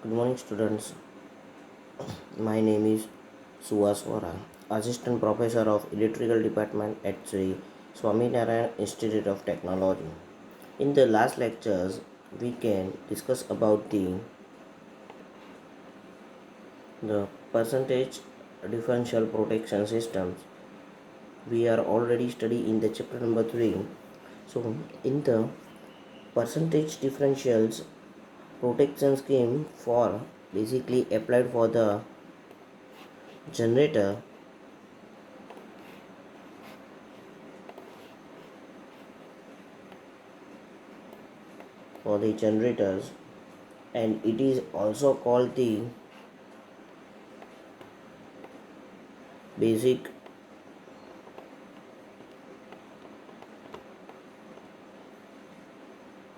Good morning, students. My name is Suhas Vora, Assistant Professor of Electrical Department at Sri Swaminarayan Institute of Technology. In the last lectures, we can discuss about the percentage differential protection systems. We are already studying in the chapter number 3. So, in the percentage differentials protection scheme for basically applied for the generator for the generators, and it is also called the basic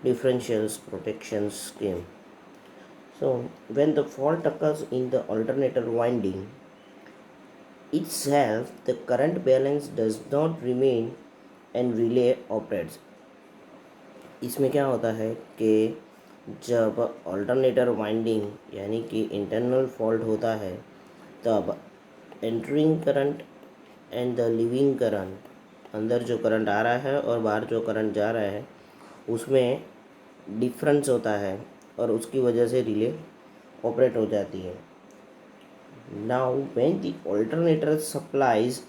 differentials protection scheme. So when the fault occurs in the alternator winding itself, the current balance does not remain and relay operates. इसमें क्या होता है कि जब alternator winding यानी कि internal fault होता है तब entering current and the leaving current, अंदर जो करंट आ रहा है और बाहर जो करंट जा रहा है उसमें डिफरेंस होता है और उसकी वजह से रिले ऑपरेट हो जाती है. Now when the alternator supplies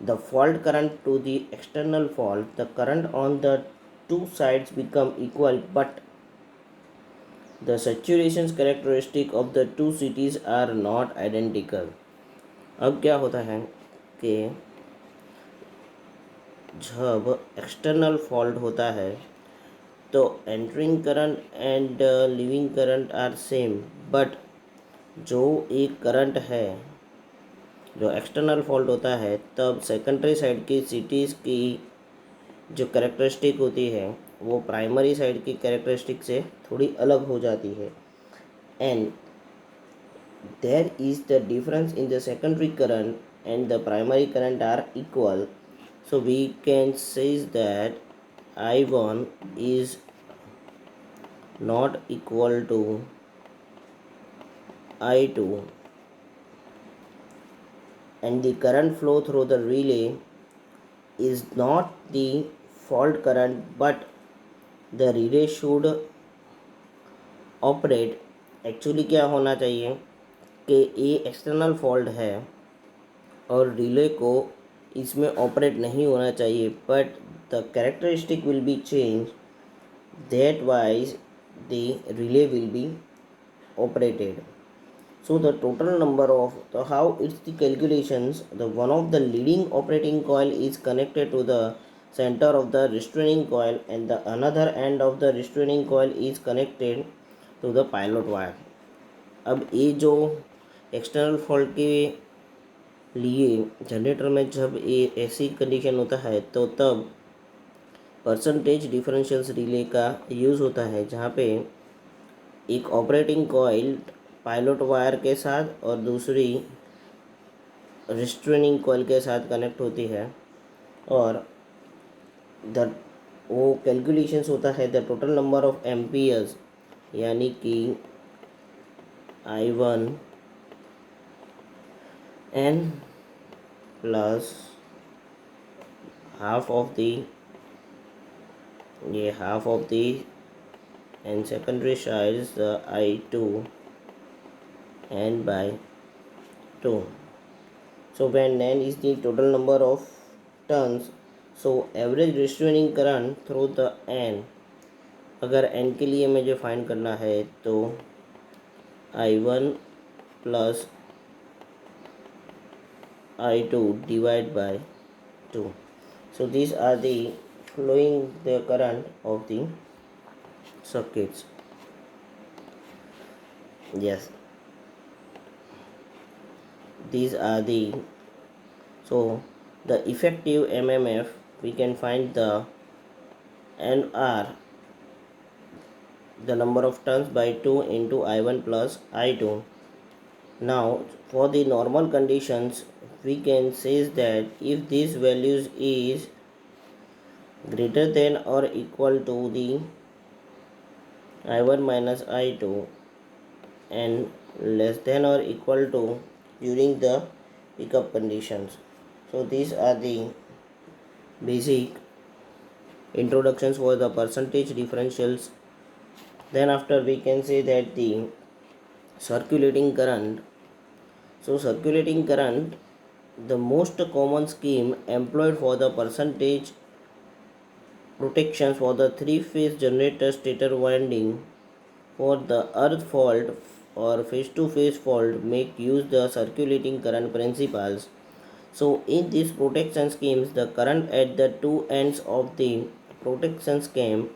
the fault current to the external fault, the current on the two sides become equal, but the saturation characteristic of the two cities are not identical. अब क्या होता है कि जब external fault होता है तो entering current and leaving current are same, but जो एक करंट है जो एक्सटर्नल फॉल्ट होता है तब सेकेंडरी साइड की सिटीज़ की जो कैरेक्टरिस्टिक होती है वो प्राइमरी साइड की कैरेक्टरिस्टिक से थोड़ी अलग हो जाती है. And there is the difference in the secondary current and the primary current are equal. So we can says that I1 is not equal to I2, and the current flow through the relay is not the fault current, but the relay should operate. Actually क्या होना चाहिए कि ये external fault है और relay को इसमें operate नहीं होना चाहिए, but the characteristic will be change, that wise the relay will be operated. So the total number of how it's the calculations, the one of the leading operating coil is connected to the center of the restraining coil and the another end of the restraining coil is connected to the pilot wire. अब ये जो external fault के लिए generator में जब ये ऐसी condition होता है तो तब परसेंटेज डिफरेंशियल्स रिले का यूज़ होता है, जहाँ पे एक ऑपरेटिंग कॉइल पायलट वायर के साथ और दूसरी रिस्ट्रेनिंग कॉइल के साथ कनेक्ट होती है, और द वो कैलकुलेशंस होता है the total number of amperes, यानी कि I1 n plus half of the ये half of the and secondary side is the I2 n by 2. So when n is the total number of turns, so average restraining current through the n, अगर n के लिए मुझे find करना है तो I1 plus I2 divide by 2. So these are the flowing the current of the circuits. Yes, these are the, so the effective mmf we can find the nr, the number of turns by 2 into I1 plus I2. Now for the normal conditions we can say that if these values is greater than or equal to the I1 minus I2, and less than or equal to during the pickup conditions. So these are the basic introductions for the percentage differentials. Then after we can say that the circulating current. So circulating current, the most common scheme employed for the percentage protections for the three-phase generator stator winding for the earth fault or face-to-face fault make use the circulating current principles. So in these protection schemes, the current at the two ends of the protection scheme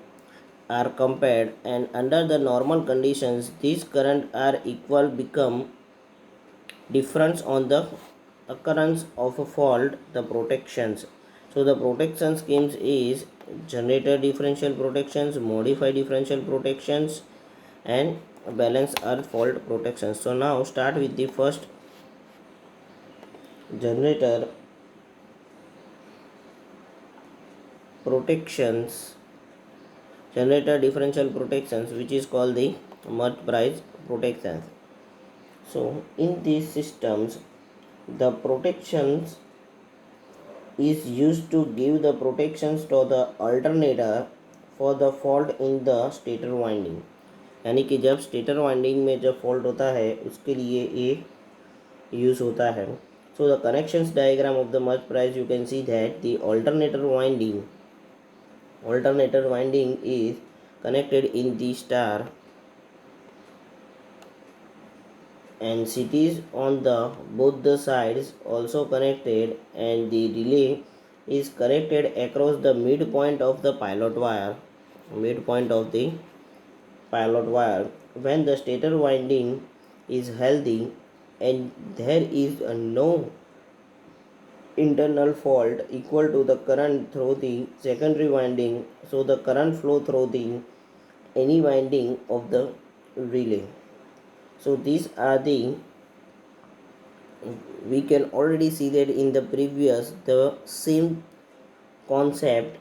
are compared, and under the normal conditions these current are equal become difference on the occurrence of a fault the protections. So the protection schemes is generator differential protections, modified differential protections, and balance earth fault protections. So now start with the first generator protections, generator differential protections, which is called the merge price protections. So in these systems the protections is used to give the protections to the alternator for the fault in the stator winding, यानी कि जब stator winding में जब fault होता है उसके लिए ये यूज़ होता है. So the connections diagram of the merge price, you can see that the alternator winding is connected in the star and cities on the both the sides also connected, and the relay is connected across the midpoint of the pilot wire, when the stator winding is healthy and there is no internal fault equal to the current through the secondary winding, so the current flow through the any winding of the relay. So these are the, we can already see that in the previous the same concept,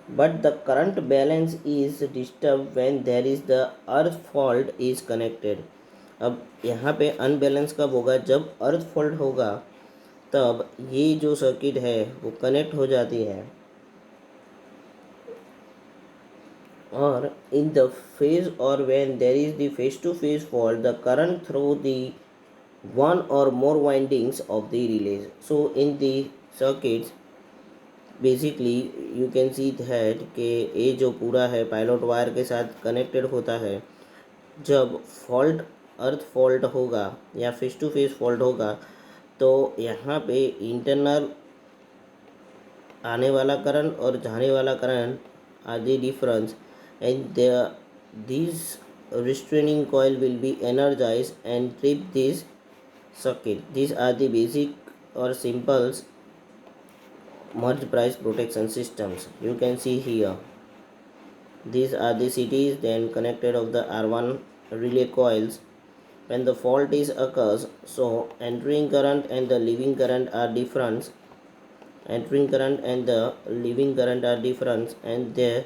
but the current balance is disturbed when there is the earth fault is connected. अब यहाँ पे unbalance कब होगा, जब अर्थ fault होगा तब ये जो सर्किट है वो कनेक्ट हो जाती है, और in the phase or when there is the face to face fault the current through the one or more windings of the relays. So in the circuits basically you can see that कि ये जो पूरा है pilot wire के साथ connected होता है. जब फॉल्ट अर्थ फॉल्ट होगा या फेस टू फेस फॉल्ट होगा तो यहाँ पे इंटरनल आने वाला करंट और जाने वाला current are the difference, and this restraining coil will be energize and trip this circuit. These are the basic or simple merge price protection systems. You can see here these are the cities then connected of the R1 relay coils when the fault is occurs. So entering current and the leaving current are different, and the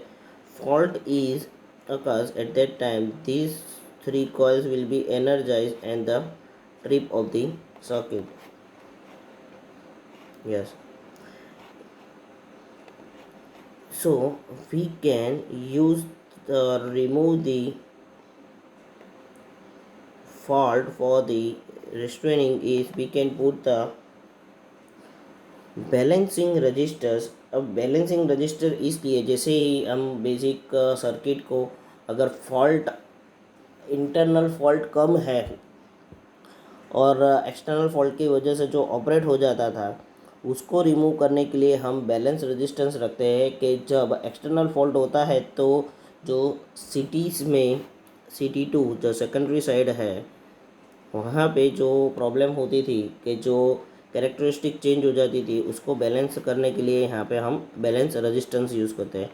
fault is occurs at that time these three coils will be energized and the trip of the circuit. Yes, so we can use remove the fault for the restraining is we can put the balancing resistors. अब balancing resistor इसलिए जैसे ही हम basic circuit को अगर fault internal fault कम है और external fault की वजह से जो ऑपरेट हो जाता था उसको रिमूव करने के लिए हम बैलेंस रेजिस्टेंस रखते हैं कि जब एक्सटर्नल फॉल्ट होता है तो जो सिटीज़ में CT2 जो सेकेंडरी साइड है वहाँ पे जो प्रॉब्लम होती थी कि जो कैरेक्टरिस्टिक चेंज हो जाती थी उसको बैलेंस करने के लिए यहाँ पे हम बैलेंस रेजिस्टेंस यूज़ करते हैं.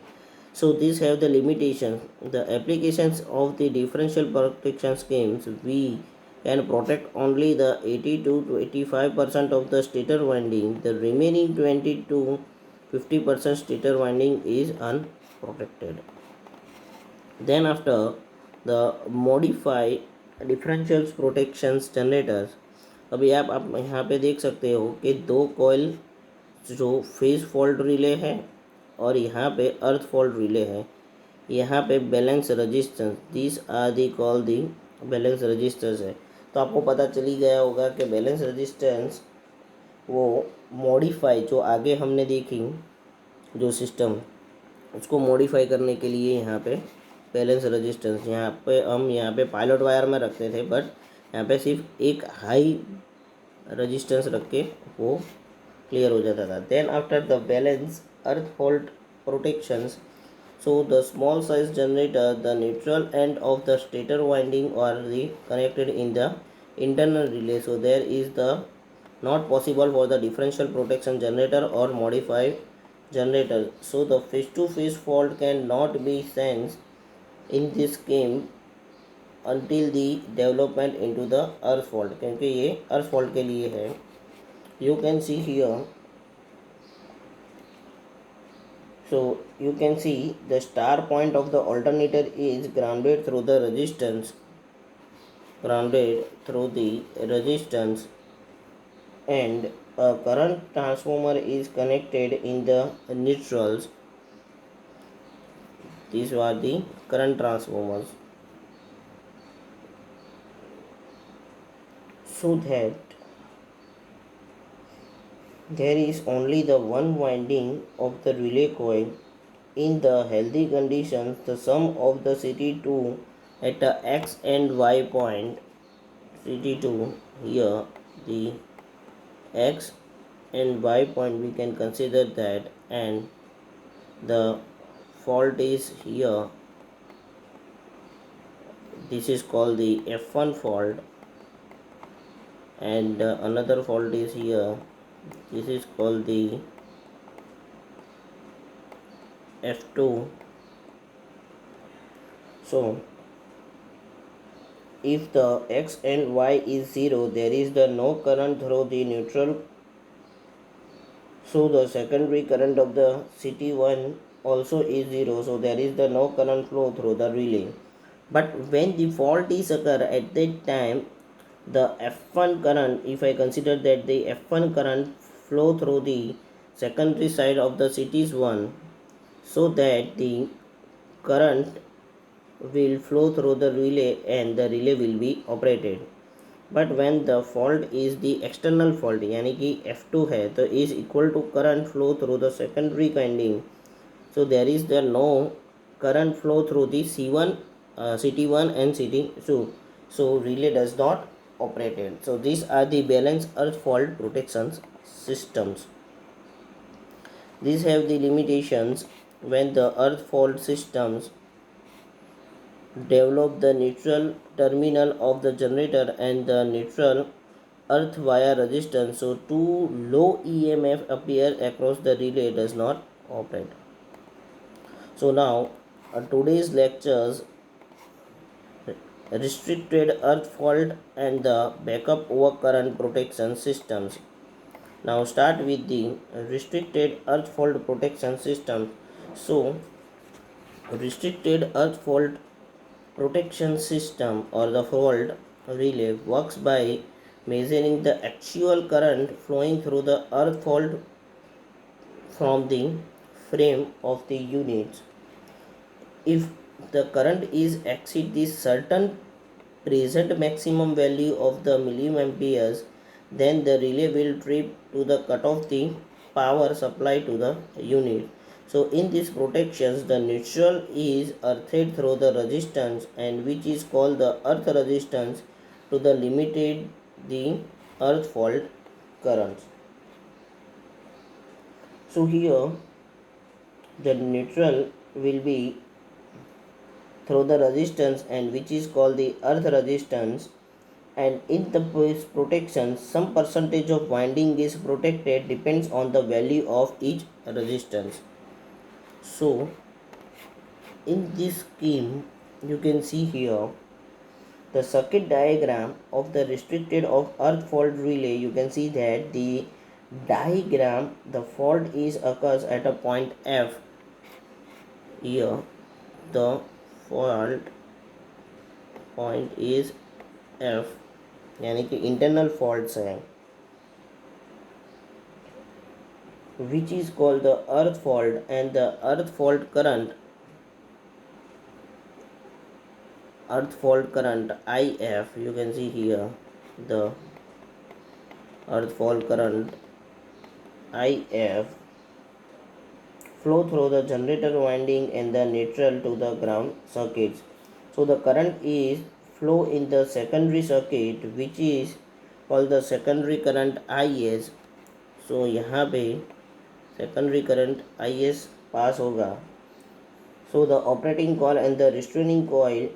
So this have the limitation the applications of the differential protection schemes we can protect only the 80 to 85% of the stator winding. The remaining 20 to 50% stator winding is unprotected. Then after the modify differential protections generators। अभी आप यहाँ पे देख सकते हो कि दो coil जो फेज फॉल्ट रिले है और यहाँ पे अर्थ फॉल्ट रिले है, यहाँ पे balance resistance, this are the call the balance resistors है। तो आपको पता चली गया होगा कि बैलेंस रजिस्टेंस वो मॉडिफाई जो आगे हमने देखी जो सिस्टम, उसको मॉडिफाई करने के लिए यहाँ पे बैलेंस रजिस्टेंस यहाँ पे पायलट वायर में रखते थे, बट यहाँ पे सिर्फ एक हाई रजिस्टेंस रख के वो क्लियर हो जाता था। Then after the balance earth fault protections, so the small size generator, the neutral end of the stator winding are connected in the internal relay, so there is the not possible for the differential protection generator or modify generator, so the face to face fault cannot be sensed in this scheme until the development into the earth fault, क्योंकि ये earth fault के लिए है। You can see here, so you can see the star point of the alternator is grounded through the resistance, and a current transformer is connected in the neutrals। These are the current transformers, so that there is only the one winding of the relay coil. In the healthy conditions, the sum of the CT2 at the X and Y point, CT2 here, the X and Y point we can consider that, and the fault is here, this is called the F1 fault, and another fault is here, this is called the F2. So if the X and Y is 0, there is the no current through the neutral, so the secondary current of the CT1 also is 0, so there is the no current flow through the relay. But when the fault is occur at that time, the F1 current, if I consider that the F1 current flow through the secondary side of the CT1, so that the current will flow through the relay and the relay will be operated। But when the fault is the external fault यानी कि F2 है तो is equal to current flow through the secondary winding, so there is the no current flow through the C1 CT1 and CT2, so relay does not operated। So these are the balanced earth fault protection systems। These have the limitations when the earth fault systems develop the neutral terminal of the generator and the neutral earth via resistance, so too low EMF appear across the relay does not operate। So now today's lectures restricted earth fault and the backup overcurrent protection systems। Now start with the restricted earth fault protection system। So restricted earth fault protection system or the fault relay works by measuring the actual current flowing through the earth fault from the frame of the units। If the current is exceed the certain present maximum value of the milliamperes, then the relay will trip to the cut off the power supply to the unit। So in these protections, the neutral is earthed through the resistance and which is called the earth resistance to the limited the earth fault currents। So here the neutral will be through the resistance and which is called the earth resistance, and in the protection some percentage of winding is protected depends on the value of each resistance। So in this scheme you can see here the circuit diagram of the restricted of earth fault relay, you can see that the diagram the fault is occurs at a point F, here the fault point is F, यानी कि internal faults हैं, which is called the earth fault, and the earth fault current IF, you can see here the earth fault current IF flow through the generator winding and the neutral to the ground circuits. So the current is flow in the secondary circuit, which is called the secondary current IS. So यहाँ पे secondary current IS पास होगा. So the operating coil and the restraining coil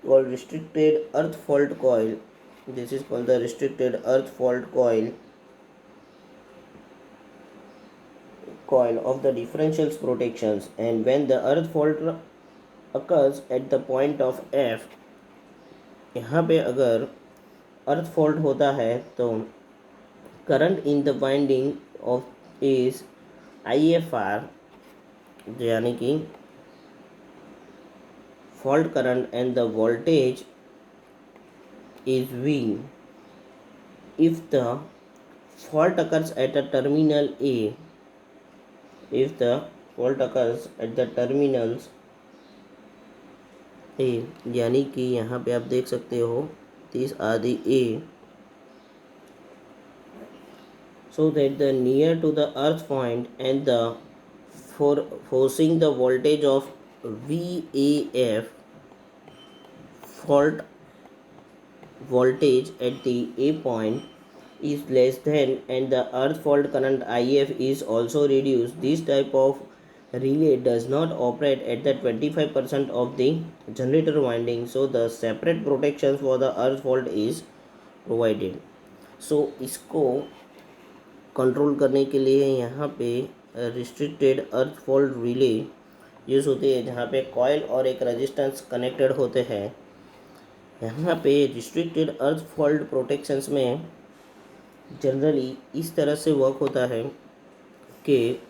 called restricted earth fault coil. This is called the restricted earth fault coil of the differentials protections, and when the earth fault occurs at the point of F, यहाँ पे अगर अर्थ fault होता है तो current in the winding of is IFR, यानी कि fault current, and the voltage is V. If the fault occurs at a terminal A, if the fault occurs at the terminals A, यानी कि यहाँ पे आप देख सकते हो these are the A, so that the near to the earth point and the forcing the voltage of VAF, fault voltage at the A point, is less than, and the earth fault current IF is also reduced. This type of relay does not operate at the 25% of the generator winding, so the separate protections for the earth fault is provided. So इसको control करने के लिए यहाँ पे restricted अर्थ fault relay use होती है, जहाँ पे कॉयल और एक रेजिस्टेंस कनेक्टेड होते हैं. यहाँ पे रिस्ट्रिक्टेड अर्थ फॉल्ट प्रोटेक्शंस में जनरली इस तरह से वर्क होता है कि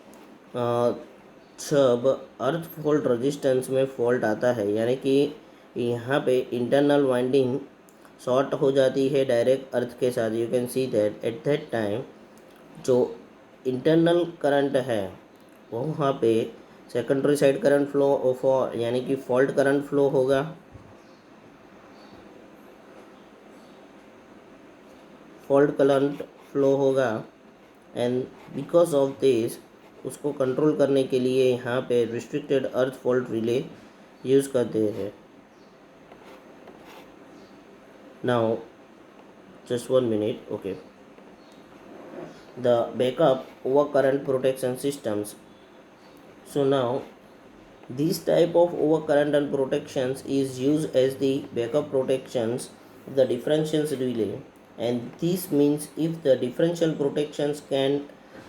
जब अर्थ फॉल्ट रेजिस्टेंस में फॉल्ट आता है, यानी कि यहाँ पे इंटरनल वाइंडिंग शॉर्ट हो जाती है डायरेक्ट अर्थ के साथ, you can see that at that time जो इंटरनल करंट है वो वहाँ पे सेकेंडरी साइड करंट फ्लो यानी कि फॉल्ट करंट फ्लो होगा, फॉल्ट करंट फ्लो होगा, एंड बिकॉज ऑफ दिस उसको कंट्रोल करने के लिए यहाँ पे रिस्ट्रिक्टेड अर्थ फॉल्ट रिले यूज़ करते हैं. Now just 1 minute, okay. The backup overcurrent protection systems. So now this type of overcurrent and protections is used as the backup protections of the differential relay, and this means if the differential protections can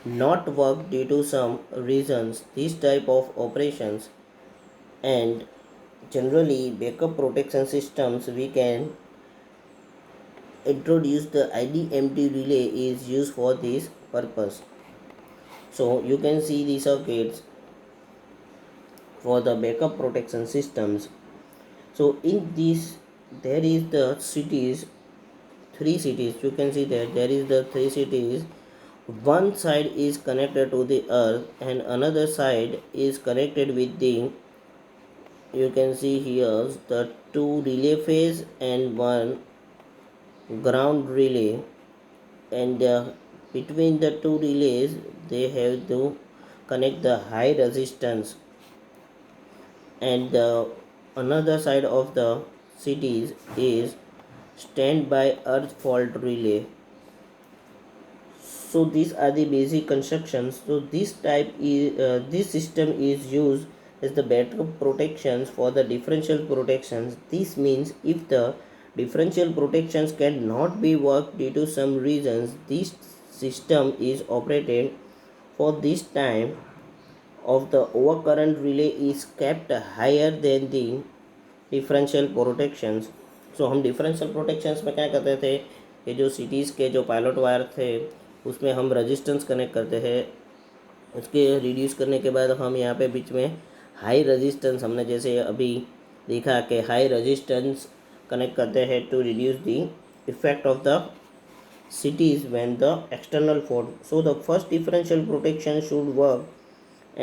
not work due to some reasons, this type of operations, and generally backup protection systems we can introduce the IDMT relay is used for this purpose. So you can see the circuits for the backup protection systems. So in this there is the cities, 3 cities, you can see that there is the 3 cities. One side is connected to the earth and another side is connected with the, you can see here, the 2 relay phase and 1 ground relay, and between the 2 relays they have to connect the high resistance, and the another side of the cities is standby earth fault relay. So these are the basic constructions. So this system is used as the backup protections for the differential protections. This means if the differential protections cannot be worked due to some reasons, this system is operated for this time of the overcurrent relay is kept higher than the differential protections. So हम differential protections में क्या करते थे, ये जो cities के जो pilot wire थे उसमें हम रेजिस्टेंस कनेक्ट करते हैं, उसके रिड्यूस करने के बाद हम यहाँ पे बीच में हाई रेजिस्टेंस, हमने जैसे अभी देखा कि हाई रेजिस्टेंस कनेक्ट करते हैं to reduce the effect of the cities when the external fault. So the first differential protection should work,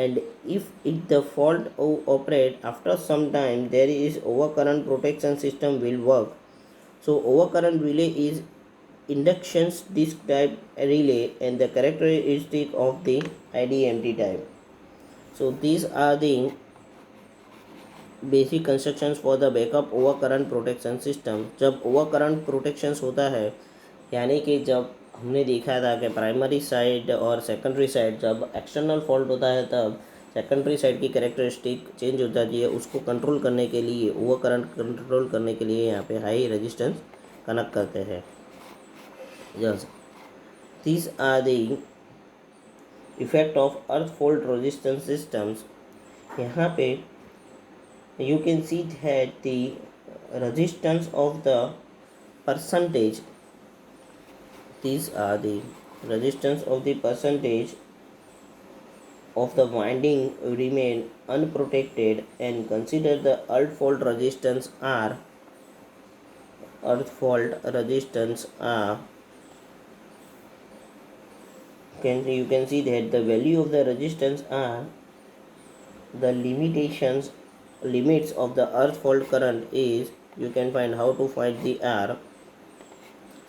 and if it the fault operate after some time, there is overcurrent protection system will work. So overcurrent relay is induction disk type relay and the characteristic of the IDMT type. So these are the basic constructions for the backup over current protection system. जब over current protections होता है, यानी कि जब हमने देखा था कि प्राइमरी साइड और सेकेंडरी साइड जब एक्सटर्नल फॉल्ट होता है तब सेकेंडरी साइड की कैरेक्टरिस्टिक चेंज हो जाती है. उसको कंट्रोल करने के लिए, ओवर करंट कंट्रोल करने के लिए यहाँ पे हाई रेजिस्टेंस कनेक्ट करते हैं. Yes, these are the effect of earth fault resistance systems. यहाँ पे you can see that the resistance of the percentage, these are the resistance of the percentage of the winding remain unprotected, and consider the earth fault resistance R. Earth fault resistance R, you can see that the value of the resistance R, the limits of the earth fault current is, you can find how to find the R.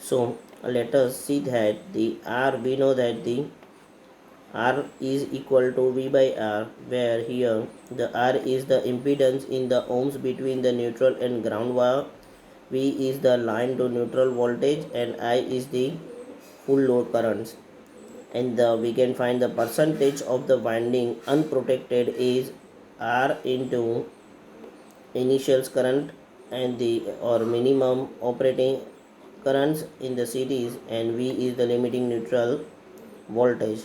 So let us see that the R, we know that the R is equal to V by R, where here the R is the impedance in the ohms between the neutral and ground wire, V is the line to neutral voltage, and I is the full load currents. And we can find the percentage of the winding unprotected is R into initial current and the or minimum operating currents in the series, and V is the limiting neutral voltage.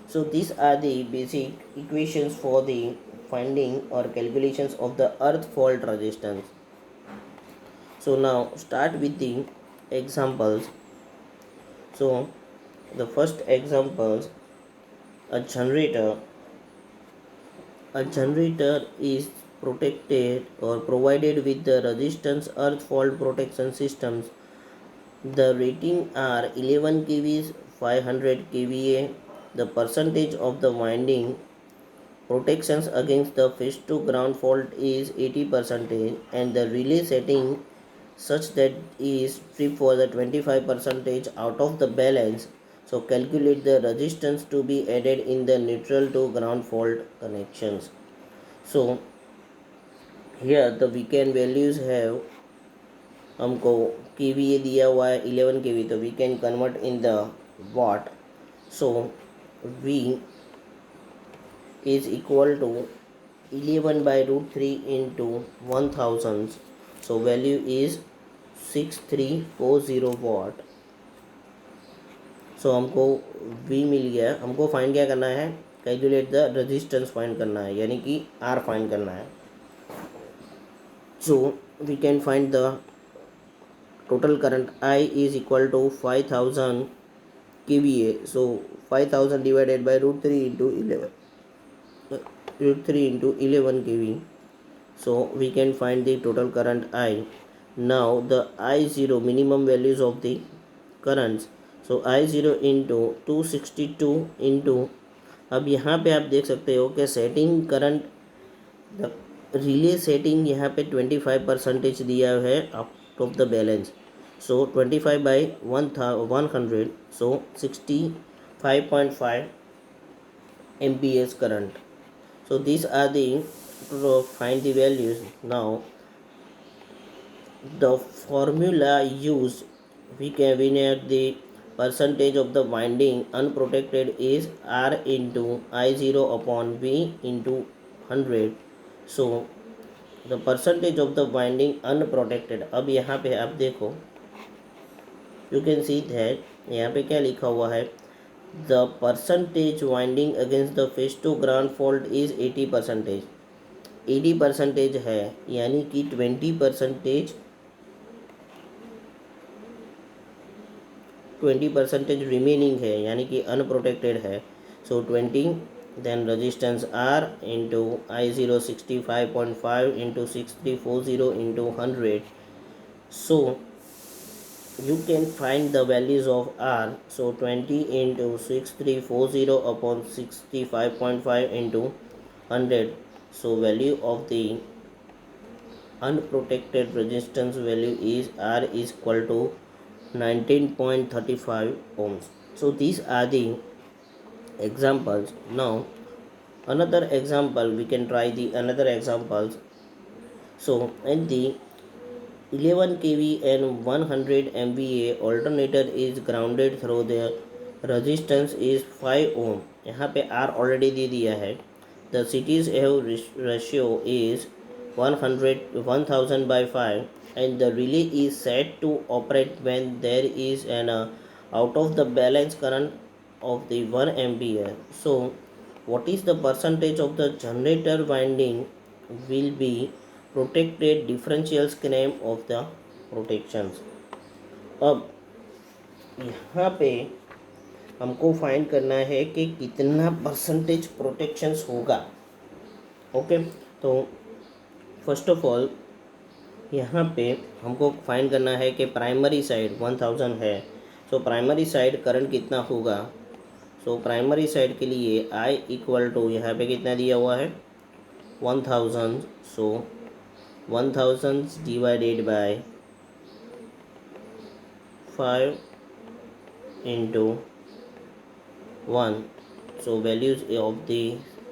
So these are the basic equations for the finding or calculations of the earth fault resistance. So now start with the examples. So the first examples, a generator is protected or provided with the resistance earth fault protection systems. The rating are 11 kV, 500 kVA. The percentage of the winding protections against the phase to ground fault is 80%, and the relay setting such that is strip for the 25% out of the balance. So calculate the resistance to be added in the neutral to ground fault connections. So here the weekend values have, हमको KVA दिया हुआ है 11 kV, तो we can convert in the watt. So V is equal to 11 by root 3 into 1000. So value is 6340 watt. सो हमको V मिल गया. हमको find क्या करना है, कैलकुलेट द रेजिस्टेंस फाइंड करना है, यानी कि R फाइंड करना है. So we can find the total current I is equal to 5000 kVA. So 5000 divided by root 3 into 11 kV. So we can find the total current I. Now the I0 minimum values of the currents. So I0 into 262 into, अब यहाँ पे आप देख सकते हो कि setting current the relay setting यहाँ पे 25% दिया है out of the balance. So 25 by 100, so 65.5 MPS current. So these are the to find the values. Now the formula used, we need the percentage of the winding unprotected is R into I0 upon V into 100. So the percentage of the winding unprotected, अब यहाँ पे आप देखो, you can see that यहाँ पे क्या लिखा हुआ है, the percentage winding against the phase to ground fault is 80%. 80% है, यानी कि 20% रिमेनिंग है, यानी कि अनप्रोटेक्टेड है. So 20 then resistance R into I0 65.5 into 6340 into 100. So you can find the values of R. So 20 into 6340 upon 65.5 into 100. So value of the unprotected resistance value is R is equal to 19.35 ohms. So these are the examples. Now another example, we can try the another examples. So at the 11 kV and 100 MVA alternator is grounded through the resistance is 5 ohm. यहाँ पे R already दे दिया है. The cities have ratio is 1000 by 5 and the relay is set to operate when there is an out of the balance current of the 1 ampere. So what is the percentage of the generator winding will be protected differentials के name of the protections. अब यहाँ पे हमको find करना है कि कितना percentage protections होगा. ओके, तो फर्स्ट ऑफ ऑल यहाँ पे हमको फाइंड करना है कि प्राइमरी साइड 1000 है. सो प्राइमरी साइड करंट कितना होगा. सो प्राइमरी साइड के लिए आई इक्वल टू यहाँ पे कितना दिया हुआ है 1000. सो 1000 divided by 5 into 1. So values of the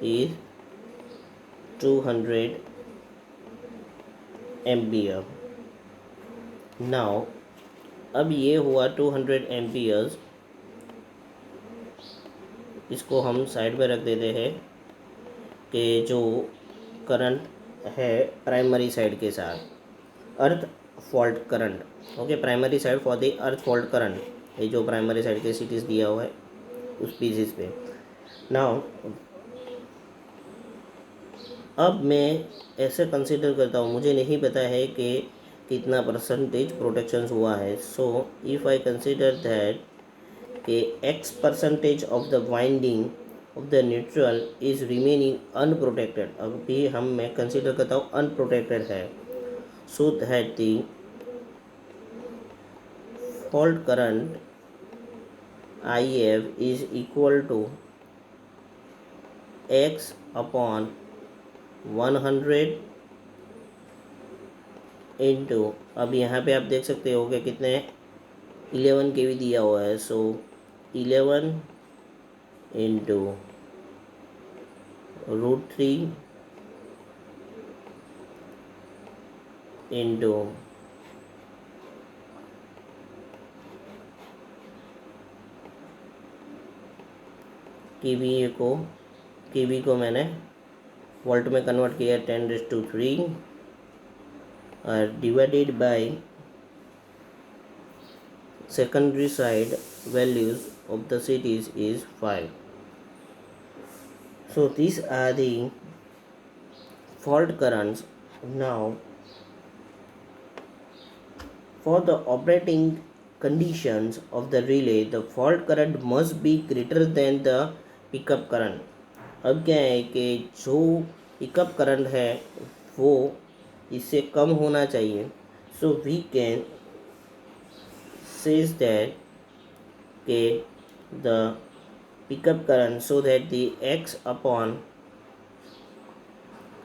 is 200 ampere. Now अब ये हुआ 200 एम्पियर्स. इसको हम साइड पे रख देते हैं कि जो करंट है प्राइमरी साइड के साथ अर्थ fault current. Okay, primary side for the earth fault current, ये जो प्राइमरी साइड के सिटीज दिया हुआ है उस पीसेस पे. नाउ अब मैं ऐसे कंसिडर करता हूँ, मुझे नहीं पता है कि कितना परसेंटेज प्रोटेक्शंस हुआ है. So if I consider that कि x percentage of the winding of the neutral is remaining unprotected. अभी मैं कंसिडर करता हूँ अनप्रोटेक्टेड है. So that the fault current IF is equal to x upon 100 into, अब यहाँ पे आप देख सकते हो कि कितने 11 kV दिया हुआ है. सो 11 इंटू √3 इंटू केवी को मैंने वोल्ट में कन्वर्ट किया 10⁻³ और divided by secondary side values of the cities is 5. So these are the fault currents. Now for the operating conditions of the relay, the fault current must be greater than the pickup current. अब क्या है कि जो pickup current है वो इससे कम होना चाहिए. So we can says that the pickup current, so that the x upon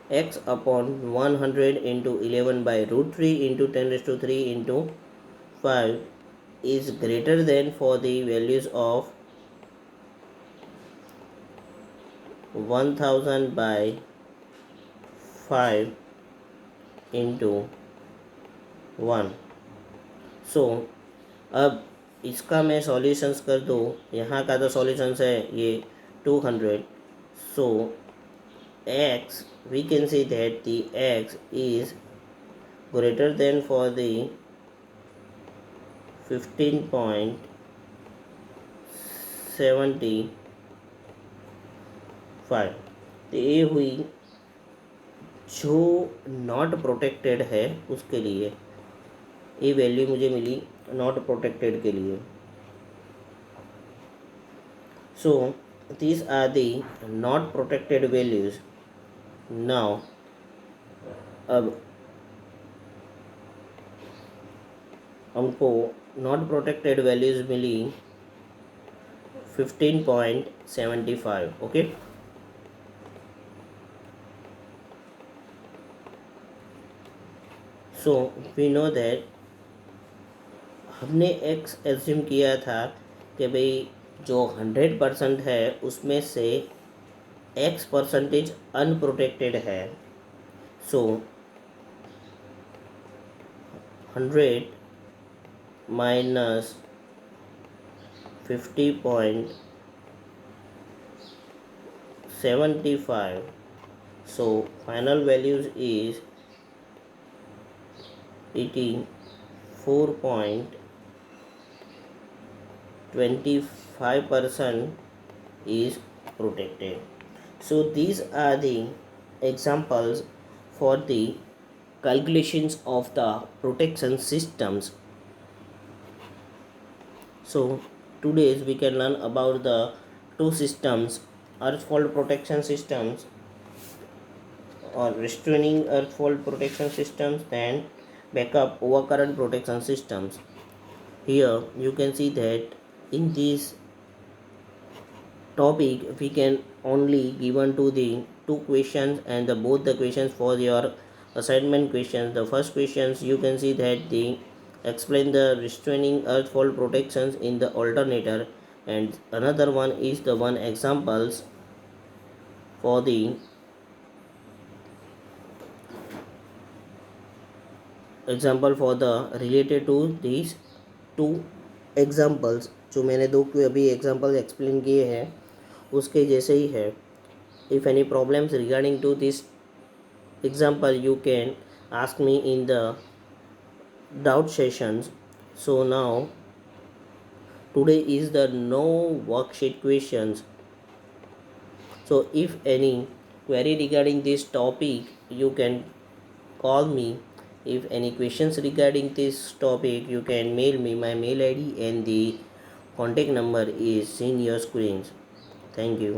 100 into 11 by √3 into 10⁻³ into 5 is greater than for the values of 1000 by 5 into 1. सो अब इसका मैं सॉल्यूशंस कर दूँ. यहाँ का तो सॉल्यूशंस है ये 200. सो x we can say that the x is greater than for the 15.75. तो ये हुई जो नॉट प्रोटेक्टेड है उसके लिए. ये वैल्यू मुझे मिली नॉट प्रोटेक्टेड के लिए. सो these are the not protected values. Now अब हमको नॉट प्रोटेक्टेड वैल्यूज मिली 15.75. Okay, so we know that हमने एक्स एज्यूम किया था कि भाई जो 100% है उसमें से एक्स परसेंटेज अनप्रोटेक्टेड है. सो 100 minus 50.75. So final values is 84.25% is protected. So these are the examples for the calculations of the protection systems. So today we can learn about the two systems, earth fault protection systems or restraining earth fault protection systems and backup overcurrent protection systems. Here you can see that in this topic we can only given to the two questions and both the questions for your assignment questions. The first questions you can see that the explain the restraining earth fault protections in the alternator, and another one is the one examples for the example for the related to this two examples. जो मैंने दो अभी examples explain किए हैं उसके जैसे ही है. If any problems regarding to this example you can ask me in the doubt sessions. So now today is the no worksheet questions. So if any query regarding this topic you can call me. If any questions regarding this topic you can mail me. My mail id and the contact number is in your screens. Thank you.